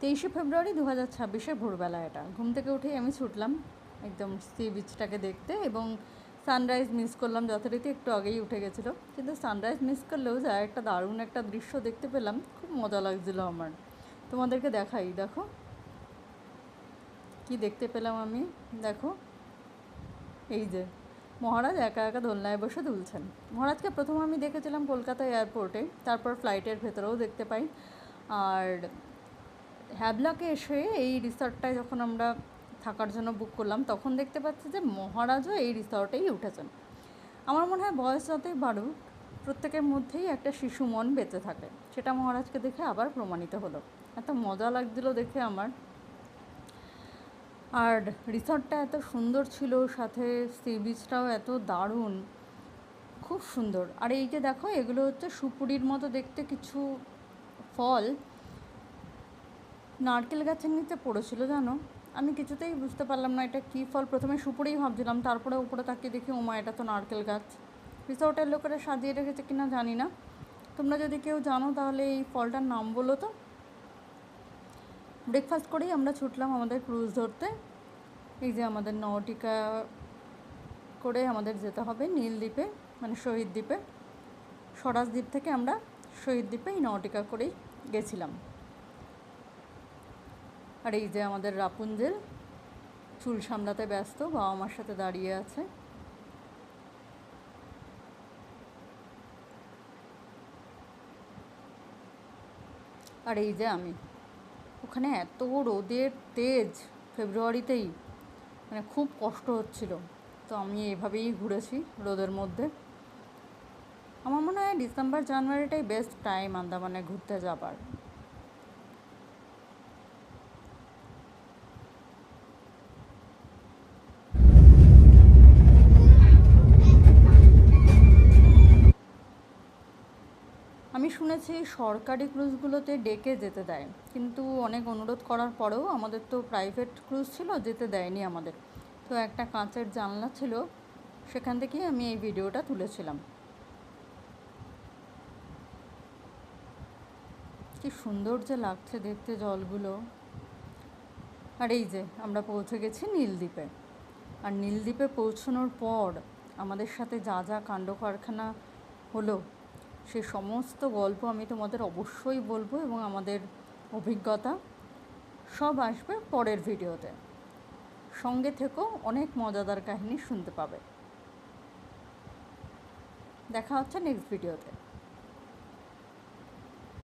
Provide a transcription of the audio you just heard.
23শে ফেব্রুয়ারি 2026 ভোরবেলা। এটা ঘুম থেকে উঠেই আমি ছুটলাম একদম সি বিচটাকে দেখতে, এবং সানরাইজ মিস করলাম যথারীতি, একটু আগেই উঠে গেছিলো, কিন্তু সানরাইজ মিস করলেও যা একটা দারুণ একটা দৃশ্য দেখতে পেলাম, খুব মজা লাগছিলো আমার। তোমাদেরকে দেখাই, দেখো কি দেখতে পেলাম আমি। দেখো এই যে মহারাজ একা একা দোলনায় বসে দুলছেন। মহারাজকে প্রথম আমি দেখেছিলাম কলকাতা এয়ারপোর্টে, তারপর ফ্লাইটের ভেতরেও দেখতে পাই। আর হ্যাবলাকে এসে এই রিসর্টটায় যখন আমরা থাকার জন্য বুক করলাম, তখন দেখতে পাচ্ছি যে মহারাজও এই রিসর্টেই উঠেছেন। আমার মনে হয় বয়স যতই বাড়ুক, প্রত্যেকের মধ্যেই একটা শিশু মন বেঁচে থাকে, সেটা মহারাজকে দেখে আবার প্রমাণিত হলো। এত মজা লাগছিলো দেখে আমার। আর রিসর্টটা এত সুন্দর ছিল, সাথে সি বিচটাও এত দারুণ, খুব সুন্দর। আর এই যে দেখো, এগুলো হচ্ছে সুপুরির মতো দেখতে কিছু ফল নারকেল গাছের নিচে পড়েছিল, জানো। আমি কিছুতেই বুঝতে পারলাম না এটা কী ফল। প্রথমে সুপুরেই ভাবছিলাম, তারপরে উপরে তাকিয়ে দেখি ওমা এটা তো নারকেল গাছ। রিসর্টের লোকেরা সাজিয়ে রেখেছে কিনা জানি না, তোমরা যদি কেউ জানো তাহলে এই ফলটার নাম বলো তো। ব্রেকফাস্ট করেই আমরা ছুটলাম আমাদের ক্রুজ ধরতে। এই যে আমাদের নৌটিকা করে আমাদের যেতে হবে নীলদ্বীপে, মানে শহীদ দ্বীপে। স্বরাজ দ্বীপ থেকে আমরা শহীদ দ্বীপে এই নৌটিকা করেই গেছিলাম। আর এই যে আমাদের রাপুঞ্জেল চুল সামলাতে ব্যস্ত, বাবা মার সাথে দাঁড়িয়ে আছে। আর এই যে আমি, ওখানে এত রোদের তেজ ফেব্রুয়ারিতেই, মানে খুব কষ্ট হচ্ছিল। তো আমি এভাবেই ঘুরেছি রোদের মধ্যে। আমার মনে হয় ডিসেম্বর জানুয়ারিটাই বেস্ট টাইম আন্দামানে ঘুরতে যাবার। আমি শুনেছি সরকারি ক্রুজগুলোতে ডেকে যেতে দেয়, কিন্তু অনেক অনুরোধ করার পরেও আমাদের তো প্রাইভেট ক্রুজ ছিল, যেতে দেয়নি আমাদের। তো একটা কাঁচের জানলা ছিল, সেখান থেকেই আমি এই ভিডিওটা তুলেছিলাম। কি সুন্দর যে লাগছে দেখতে জলগুলো। আর এই যে আমরা পৌঁছে গেছি নীলদ্বীপে। আর নীলদ্বীপে পৌঁছানোর পর আমাদের সাথে যা যা কাণ্ড কারখানা হলো, সে সমস্ত গল্প আমি তোমাদের অবশ্যই বলবো, এবং আমাদের অভিজ্ঞতা সব আসবে পরের ভিডিওতে। সঙ্গে থেকেও অনেক মজাদার কাহিনী শুনতে পাবে। দেখা হচ্ছে নেক্সট ভিডিওতে।